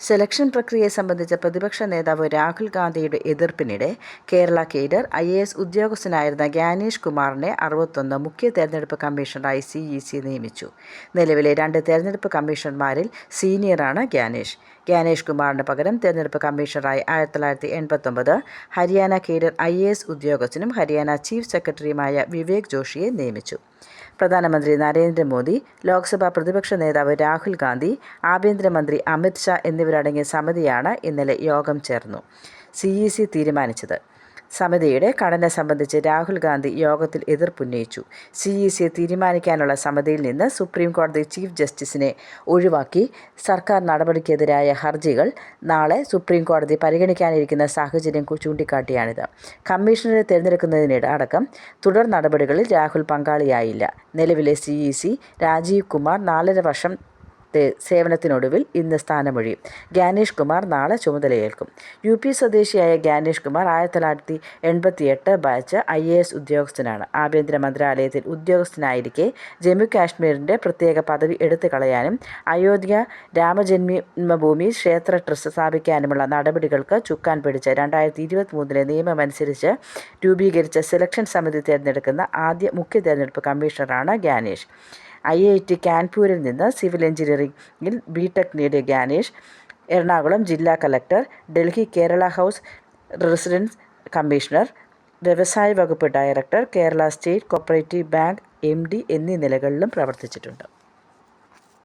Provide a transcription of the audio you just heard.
Selection പ്രക്രിയയെ സംബന്ധിച്ച പ്രതിപക്ഷ നേതാവ് രാഹുൽ ഗാന്ധിയുടെ എതിർപ്പിനിടെ കേരള കേഡർ IAS ഉദ്യോഗസ്ഥനായിരുന്ന ഗ്യാനേഷ് കുമാറിനെ 61 മുഖ്യ തെരഞ്ഞെടുപ്പ് കമ്മീഷണറായി CEC നിയമിച്ചു. നിലവിലെ 2 തെരഞ്ഞെടുപ്പ് കമ്മീഷണർമാരിൽ സീനിയറാണ് ഗ്യാനേഷ് കുമാറിന് പകരം തെരഞ്ഞെടുപ്പ് കമ്മീഷണറായി 1989 ഹരിയാന കേഡർ IAS ഉദ്യോഗസ്ഥനും ഹരിയാന ചീഫ് സെക്രട്ടറിയുമായ വിവേക് ജോഷിയെ നിയമിച്ചു. പ്രധാനമന്ത്രി നരേന്ദ്രമോദി, ലോക്സഭാ പ്രതിപക്ഷ നേതാവ് രാഹുൽ ഗാന്ധി, ആഭ്യന്തരമന്ത്രി അമിത് ഷാ എന്നിവരടങ്ങിയ സമിതിയാണ് ഇന്നലെ യോഗം ചേർന്നു CEC തീരുമാനിച്ചത്. സമിതിയുടെ ഘടന സംബന്ധിച്ച് രാഹുൽ ഗാന്ധി യോഗത്തിൽ എതിർപ്പുന്നയിച്ചു. CECയെ തീരുമാനിക്കാനുള്ള സമിതിയിൽ നിന്ന് സുപ്രീം കോടതി ചീഫ് ജസ്റ്റിസിനെ ഒഴിവാക്കി സർക്കാർ നടപടിക്കെതിരായ ഹർജികൾ നാളെ സുപ്രീം കോടതി പരിഗണിക്കാനിരിക്കുന്ന സാഹചര്യം ചൂണ്ടിക്കാട്ടിയാണിത്. കമ്മീഷണറെ തിരഞ്ഞെടുക്കുന്നതിനിടെ അടക്കം തുടർ നടപടികളിൽ രാഹുൽ പങ്കാളിയായില്ല. നിലവിലെ CEC രാജീവ് കുമാർ 4.5 വർഷം സേവനത്തിനൊടുവിൽ ഇന്ന് സ്ഥാനമൊഴിയും. ഗ്യാനേഷ് കുമാർ നാളെ ചുമതലയേൽക്കും. UP സ്വദേശിയായ ഗ്യാനേഷ് കുമാർ 1988 ബാച്ച് IAS ഉദ്യോഗസ്ഥനാണ്. ആഭ്യന്തര മന്ത്രാലയത്തിൽ ഉദ്യോഗസ്ഥനായിരിക്കെ ജമ്മു കാശ്മീരിൻ്റെ പ്രത്യേക പദവി എടുത്തു കളയാനും അയോധ്യ രാമജന്മഭൂമി ക്ഷേത്ര ട്രസ്റ്റ് സ്ഥാപിക്കാനുമുള്ള നടപടികൾക്ക് ചുക്കാൻ പിടിച്ച 2023 നിയമമനുസരിച്ച് രൂപീകരിച്ച സെലക്ഷൻ സമിതി തിരഞ്ഞെടുക്കുന്ന ആദ്യ മുഖ്യ തെരഞ്ഞെടുപ്പ് കമ്മീഷണറാണ് ഗ്യാനേഷ്. IIT കാൻപൂരിൽ നിന്ന് സിവിൽ എഞ്ചിനീയറിംഗിൽ BTech നേടിയ ഗ്യാനേഷ് എറണാകുളം ജില്ലാ collector, Delhi Kerala house residence commissioner, വ്യവസായ വകുപ്പ് director, Kerala state cooperative bank MD എന്നീ നിലകളിലും പ്രവർത്തിച്ചിട്ടുണ്ട്.